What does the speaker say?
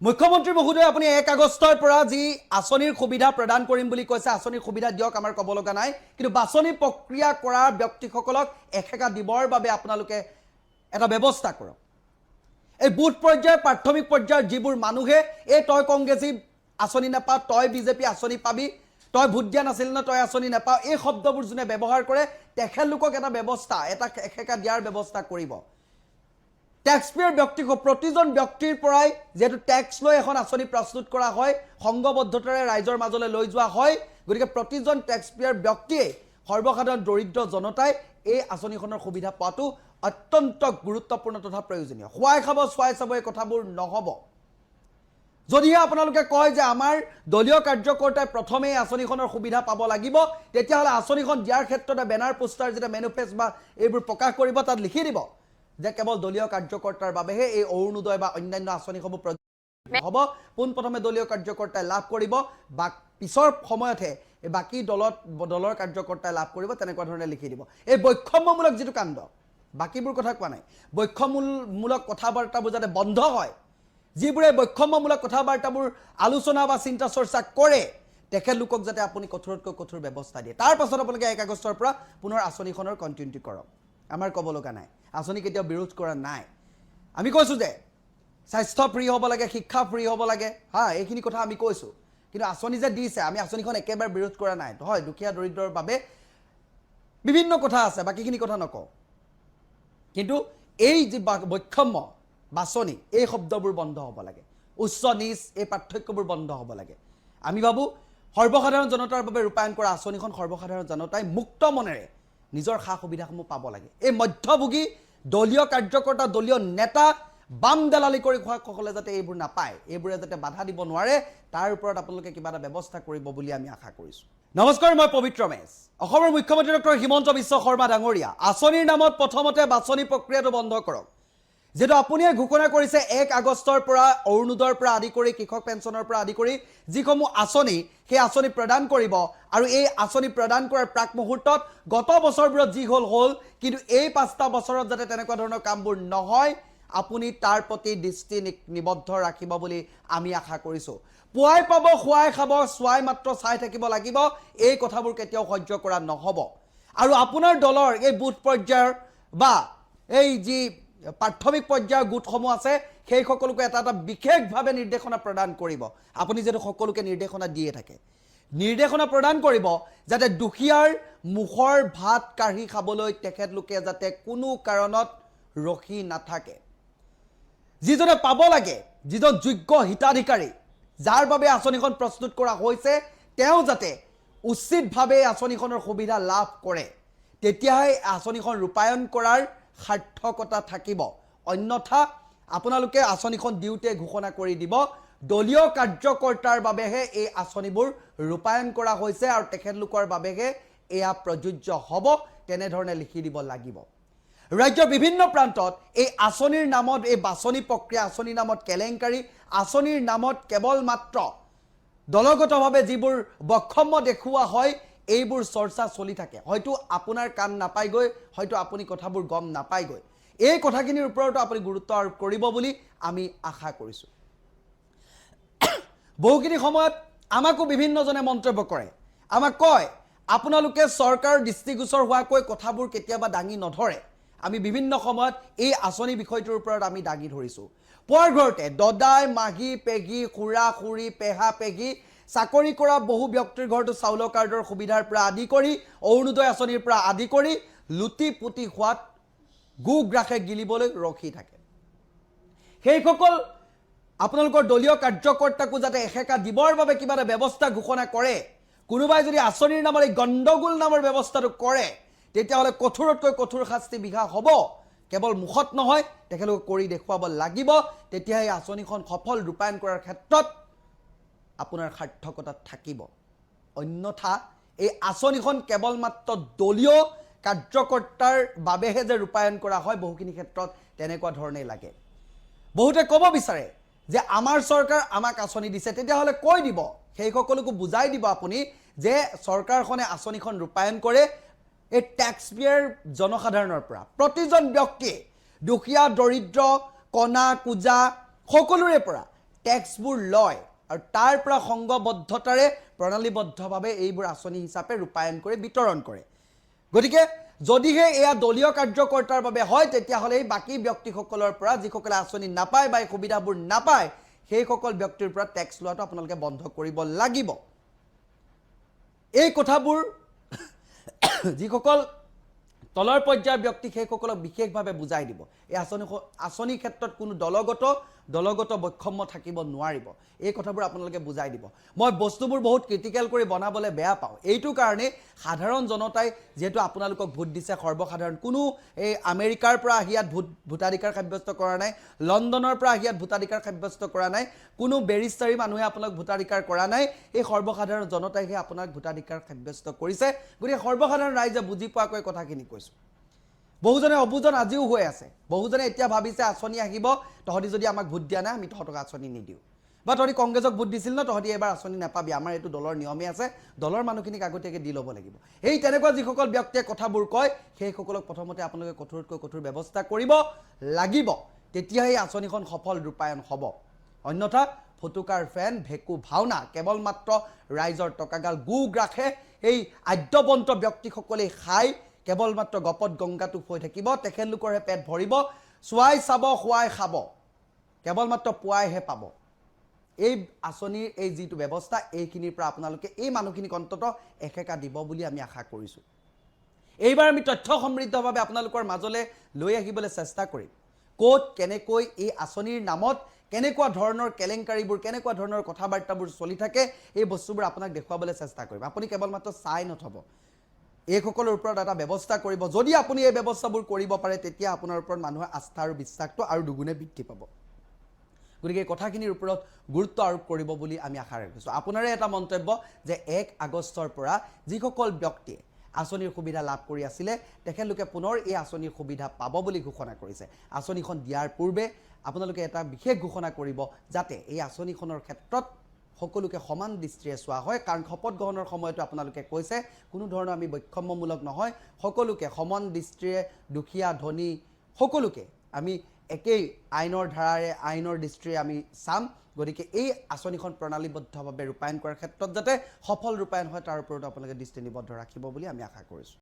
মুখ্যমন্ত্ৰী মহোদয় আপুনি 1 আগষ্টৰ পৰা যি আঁচনিৰ সুবিধা প্ৰদান কৰিম বুলি কৈছে আঁচনিৰ সুবিধা দিয়ক আমাৰ ক'ব লগা নাই কিন্তু বাছনি প্ৰক্ৰিয়া কৰা ব্যক্তিসকলক এখেকা দিবৰ বাবে আপোনালোকে এটা ব্যৱস্থা কৰক এই বুথ পৰ্যায়ৰ প্ৰাথমিক পৰ্যায়ৰ যিবোৰ মানুহে এই তই কংগ্ৰেছী আঁচনি নাপা তই বিজেপি আঁচনি পাবি তই ভোট দিয়া নাছিল না তই আঁচনি নাপা এই শব্দবোৰ যোনে ব্যৱহাৰ কৰে তেখেতলোকক এটা ব্যৱস্থা এটা এখেকা দিয়াৰ ব্যৱস্থা কৰিব ট্যাক্সপেয়াৰ ব্যক্তিক প্ৰতিজন ব্যক্তিৰ পৰাই যেটো ট্যাক্স লৈ এখন আঁচনি প্ৰস্তুত কৰা হয় সংগবদ্ধতাৰে ৰাইজৰ মাজলৈ লৈ যোৱা হয় গতিকে প্ৰতিজন ট্যাক্সপেয়াৰ ব্যক্তিয়ে সৰ্বসাধাৰণ দৰিদ্ৰ জনতাই এই আঁচনিখনৰ সুবিধা পাটো অত্যন্ত গুৰুত্বপূৰ্ণ তথা প্ৰয়োজনীয় খুৱাই খাব চুৱাই চাব এই কথাবোৰ নহব যদিহে আপোনালোকে কয় যে আমাৰ দলীয় কাৰ্যকৰ্তাই প্ৰথমে আঁচনিখনৰ সুবিধা পাব লাগিব তেতিয়াহলে আঁচনিখন দিয়াৰ ক্ষেত্ৰত বেনাৰ পোষ্টাৰ যেটা মেনুফেষ্ট বা এইবোৰ প্ৰকাশ কৰিব তাত লিখি দিব যে কেৱল দলীয় কাৰ্যকৰ্তাৰ বাবেহে এই অৰুণোদয় বা অন্যান্য আঁচনিসমূহ হ'ব পোনপ্ৰথমে দলীয় কাৰ্যকৰ্তাই লাভ কৰিব বা পিছৰ সময়তহে বাকি দলৰ কাৰ্যকৰ্তাই লাভ কৰিব তেনেকুৱা ধৰণে লিখি দিব এই বৈষম্যমূলক যেটো কাণ্ড বাকিবোৰ কথা কোৱা নাই বৈষম্যমূলক কথাবাৰ্তাবোৰ যাতে বন্ধ হয় যিবোৰে বৈষম্যমূলক কথাবাৰ্তাবোৰ আলোচনা বা চিন্তা চৰ্চা কৰে তেখেতলোকক যাতে আপুনি কঠোৰতকৈ কঠোৰ ব্যৱস্থা দিয়ে তাৰ পাছত আপোনালোকে 1 আগষ্টৰ পৰা পুনৰ আঁচনিখনৰ কন্টিনিউটি কৰক আমাৰ ক'ব লগা নাই আঁচনি কেতিয়াও বিৰোধ কৰা নাই আমি কৈছো যে স্বাস্থ্য ফ্ৰী হ'ব লাগে শিক্ষা ফ্ৰী হ'ব লাগে হা এইখিনি কথা আমি কৈছো কিন্তু আঁচনি যে দিছে আমি আঁচনিখন একেবাৰে বিৰোধ কৰা নাই হয় দুখীয়া দৰিদ্ৰৰ বাবে বিভিন্ন কথা আছে বাকিখিনি কথা নকওঁ কিন্তু এই যে বৈষম্য বাছনি এই শব্দবোৰ বন্ধ হ'ব লাগে উচ্চ নিচ এই পাৰ্থক্যবোৰ বন্ধ হ'ব লাগে আমি ভাবো সৰ্বসাধাৰণ জনতাৰ বাবে ৰূপায়ণ কৰা আঁচনিখন সৰ্বসাধাৰণ জনতাই মুক্ত মনেৰে নিজৰ খা সুবিধাসমূহ পাব লাগে এই মধ্যভোগী দলীয় কাৰ্যকৰ্তা দলীয় নেতা বাম দালালি কৰি খোৱাসকলে যাতে এইবোৰ নাপায় এইবোৰে যাতে বাধা দিব নোৱাৰে তাৰ ওপৰত আপোনালোকে কিবা এটা ব্যৱস্থা কৰিব বুলি আমি আশা কৰিছো নমস্কাৰ মই পবিত্ৰ মেছ অসমৰ মুখ্যমন্ত্ৰী ডক্টৰ হিমন্ত বিশ্ব শৰ্মা ডাঙৰীয়া আঁচনিৰ নামত প্ৰথমতে বাছনি প্ৰক্ৰিয়াটো বন্ধ কৰক যেটো আপুনিয়ে ঘোষণা কৰিছে 1 আগষ্টৰ পৰা অৰুণোদয়ৰ পৰা আদি কৰি কৃষক পেঞ্চনৰ পৰা আদি কৰি যিসমূহ আঁচনি সেই আঁচনি প্ৰদান কৰিব আৰু এই আঁচনি প্ৰদান কৰাৰ প্ৰাক মুহূৰ্তত গত বছৰবোৰত যি হল কিন্তু এই 5টা বছৰত যাতে তেনেকুৱা ধৰণৰ কামবোৰ নহয় আপুনি তাৰ প্ৰতি দৃষ্টি নিবদ্ধ ৰাখিব বুলি আমি আশা কৰিছো পুৱাই পাব খুৱাই খাব চুৱাই মাত্ৰ চাই থাকিব লাগিব এই কথাবোৰ কেতিয়াও সহ্য কৰা নহব আৰু আপোনাৰ দলৰ এই বুথ পৰ্যায়ৰ বা এই যি প্ৰাথমিক পৰ্যায়ৰ গোটসমূহ আছে সেই সকলোকে এটা বিশেষভাৱে নিৰ্দেশনা প্ৰদান কৰিব আপুনি যেটো সকলোকে নিৰ্দেশনা দিয়ে থাকে নিৰ্দেশনা প্ৰদান কৰিব যাতে দুখীয়াৰ মুখৰ ভাত কাঢ়ি খাবলৈ তেখেতলোকে যাতে কোনো কাৰণত ৰখি নাথাকে যিজনে পাব লাগে যিজন যোগ্য হিতাধিকাৰী যাৰ বাবে আঁচনিখন প্ৰস্তুত কৰা হৈছে তেওঁ যাতে উচিতভাৱে আঁচনিখনৰ সুবিধা লাভ কৰে তেতিয়াহে আঁচনিখন ৰূপায়ণ কৰাৰ সাৰ্থকতা থাকিব অন্যথা আপোনালোকে আঁচনিখন দিউতে ঘোষণা কৰি দিব দলীয় কাৰ্যকৰ্তাৰ বাবেহে এই আঁচনিবোৰ ৰূপায়ণ কৰা হৈছে আৰু তেখেতলোকৰ বাবেহে এয়া প্ৰযোজ্য হ'ব তেনে ধৰণে লিখি দিব লাগিব ৰাজ্যৰ বিভিন্ন প্ৰান্তত এই আঁচনিৰ নামত এই বাছনি প্ৰক্ৰিয়া আঁচনিৰ নামত কেলেংকাৰী আঁচনিৰ নামত কেৱল মাত্ৰ দলগতভাৱে যিবোৰ বৈষম্য দেখুওৱা হয় এইবোৰ চৰ্চা চলি থাকে হয়তো আপোনাৰ কাণ নাপাইগৈ হয়তো আপুনি কথাবোৰ গম নাপাইগৈ এই কথাখিনিৰ ওপৰত আপুনি গুৰুত্ব আৰোপ কৰিব বুলি আমি আশা কৰিছো বহুখিনি সময়ত আমাকো বিভিন্নজনে মন্তব্য কৰে আমাক কয় আপোনালোকে চৰকাৰৰ দৃষ্টিগোচৰ হোৱাকৈ কথাবোৰ কেতিয়াবা দাঙি নধৰে আমি বিভিন্ন সময়ত এই আঁচনি বিষয়টোৰ ওপৰত আমি দাঙি ধৰিছো পুৱাৰ ঘৰতে দদাই মাগি পেগি খুৰা খুৰী পেহা পেগি চাকৰি কৰা বহু ব্যক্তিৰ ঘৰটো চাউল কাৰ্ডৰ সুবিধাৰ পৰা আদি কৰি অৰুণোদয় আঁচনিৰ পৰা আদি কৰি লুটি পুটি হোৱাত গুগ্ৰাখে গিলিবলৈ ৰখি থাকে সেইসকল আপোনালোকৰ দলীয় কাৰ্যকৰ্তাকো যাতে এখেকা দিবৰ বাবে কিবা এটা ব্যৱস্থা ঘোষণা কৰে কোনোবাই যদি আঁচনিৰ নামৰ এই গণ্ডগোল নামৰ ব্যৱস্থাটো কৰে তেতিয়াহলে কঠোৰতকৈ কঠোৰ শাস্তি বিঘা হ'ব কেৱল মুখত নহয় তেখেতলোকে কৰি দেখুৱাব লাগিব তেতিয়া এই আঁচনিখন সফল ৰূপায়ণ কৰাৰ ক্ষেত্ৰত আপোনাৰ সাৰ্থকতা থাকিব অন্যথা এই আঁচনিখন কেৱল মাত্ৰ দলীয় কাৰ্যকৰ্তাৰ বাবেহে যে ৰূপায়ণ কৰা হয় বহুখিনি ক্ষেত্ৰত তেনেকুৱা ধৰণে লাগে বহুতে ক'ব বিচাৰে যে আমাৰ চৰকাৰ আমাক আঁচনি দিছে তেতিয়াহলে কৈ দিব সেই সকলকো বুজাই দিব আপুনি যে চৰকাৰখনে আঁচনিখন ৰূপায়ণ কৰে এই ট্যাক্সপেয়াৰ জনসাধাৰণৰ পৰা প্ৰতিজন ব্যক্তিয়ে দুখীয়া দৰিদ্ৰ কণা কুজা সকলোৰে পৰা টেক্সবোৰ লয় আৰু তাৰ পৰা সংঘবদ্ধতাৰে প্ৰণালীবদ্ধভাৱে এইবোৰ আঁচনি হিচাপে ৰূপায়ণ কৰি বিতৰণ কৰে গতিকে যদিহে এয়া দলীয় কাৰ্যকৰ্তাৰ বাবে হয় তেতিয়াহ'লে এই বাকী ব্যক্তিসকলৰ পৰা যিসকলে আঁচনি নাপায় বা এই সুবিধাবোৰ নাপায় সেইসকল ব্যক্তিৰ পৰা টেক্স লোৱাটো আপোনালোকে বন্ধ কৰিব লাগিব এই কথাবোৰ যিসকল তলৰ পৰ্যায়ৰ ব্যক্তি সেইসকলক বিশেষভাৱে বুজাই দিব এই আঁচনিৰ ক্ষেত্ৰত কোনো দলগত বৈষম্য থাকিব নোৱাৰিব এই কথাবোৰ আপোনালোকে বুজাই দিব মই বস্তুবোৰ বহুত ক্ৰিটিকেল কৰি বনাবলৈ বেয়া পাওঁ এইটো কাৰণে সাধাৰণ জনতাই যেহেতু আপোনালোকক ভোট দিছে সৰ্বসাধাৰণ কোনো এই আমেৰিকাৰ পৰা আহিয়াত ভোটাধিকাৰ সাব্যস্ত কৰা নাই লণ্ডনৰ পৰা আহিয়াত ভোটাধিকাৰ সাব্যস্ত কৰা নাই কোনো বেৰিষ্টাৰী মানুহে আপোনাক ভোটাধিকাৰ কৰা নাই এই সৰ্বসাধাৰণ জনতাইহে আপোনাক ভোটাধিকাৰ সাব্যস্ত কৰিছে গতিকে সৰ্বসাধাৰণ ৰাইজে বুজি পোৱাকৈ কথাখিনি কৈছোঁ বহুজনে অবুজন আজিও হৈ আছে বহুজনে এতিয়া ভাবিছে আঁচনি আহিব তহঁতি যদি আমাক ভোট দিয়া নাই আমি তহঁতক আঁচনি নিদিওঁ বা তহঁতি কংগ্ৰেছক ভোট দিছিল ন তহঁতি এবাৰ আঁচনি নাপাবি আমাৰ এইটো দলৰ নিয়মেই আছে দলৰ মানুহখিনিক আগতীয়াকৈ দি ল'ব লাগিব এই তেনেকুৱা যিসকল ব্যক্তিয়ে কথাবোৰ কয় সেইসকলক প্ৰথমতে আপোনালোকে কঠোৰতকৈ কঠোৰ ব্যৱস্থা কৰিব লাগিব তেতিয়াহে এই আঁচনিখন সফল ৰূপায়ণ হ'ব অন্যথা ফটুকাৰ ফেন ভেকু ভাওনা কেৱল মাত্ৰ ৰাইজৰ টকাগাল গুগ্ৰাখে এই আদ্যবন্ত ব্যক্তিসকলে খাই কেৱল মাত্ৰ গপত গংগাটো হৈ থাকিব তেখেতলোকৰহে পেট ভৰিব চুৱাই চাব খুৱাই খাব কেৱল মাত্ৰ পুৱাইহে পাব এই আঁচনিৰ এই যিটো ব্যৱস্থা এইখিনিৰ পৰা আপোনালোকে এই মানুহখিনিক অন্ততঃ একেকা দিব বুলি আমি আশা কৰিছোঁ এইবাৰ আমি তথ্য সমৃদ্ধভাৱে আপোনালোকৰ মাজলৈ লৈ আহিবলৈ চেষ্টা কৰিম ক'ত কেনেকৈ এই আঁচনিৰ নামত কেনেকুৱা ধৰণৰ কেলেংকাৰীবোৰ কেনেকুৱা ধৰণৰ কথাবাৰ্তাবোৰ চলি থাকে এই বস্তুবোৰ আপোনাক দেখুৱাবলৈ চেষ্টা কৰিম আপুনি কেৱল মাত্ৰ চাই নথব এইসকলৰ ওপৰত এটা ব্যৱস্থা কৰিব যদি আপুনি এই ব্যৱস্থাবোৰ কৰিব পাৰে তেতিয়া আপোনাৰ ওপৰত মানুহৰ আস্থা আৰু বিশ্বাসটো আৰু দুগুণে বৃদ্ধি পাব গতিকে কথাখিনিৰ ওপৰত গুৰুত্ব আৰোপ কৰিব বুলি আমি আশা ৰাখিছোঁ আপোনাৰে এটা মন্তব্য যে 1 আগষ্টৰ পৰা যিসকল ব্যক্তিয়ে আঁচনিৰ সুবিধা লাভ কৰি আছিলে তেখেতলোকে পুনৰ এই আঁচনিৰ সুবিধা পাব বুলি ঘোষণা কৰিছে আঁচনিখন দিয়াৰ পূৰ্বে আপোনালোকে এটা বিশেষ ঘোষণা কৰিব যাতে এই আঁচনিখনৰ ক্ষেত্ৰত সকলোকে সমান দৃষ্টিৰে চোৱা হয় কাৰণ শপত গ্ৰহণৰ সময়তো আপোনালোকে কৈছে কোনো ধৰণৰ আমি বৈষম্যমূলক নহয় সকলোকে সমান দৃষ্টিৰে দুখীয়া ধনী সকলোকে আমি একেই আইনৰ ধাৰাৰে আইনৰ দৃষ্টিৰে আমি চাম গতিকে এই আঁচনিখন প্ৰণালীবদ্ধভাৱে ৰূপায়ণ কৰাৰ ক্ষেত্ৰত যাতে সফল ৰূপায়ণ হয় তাৰ ওপৰত আপোনালোকে দৃষ্টি নিবদ্ধ ৰাখিব বুলি আমি আশা কৰিছোঁ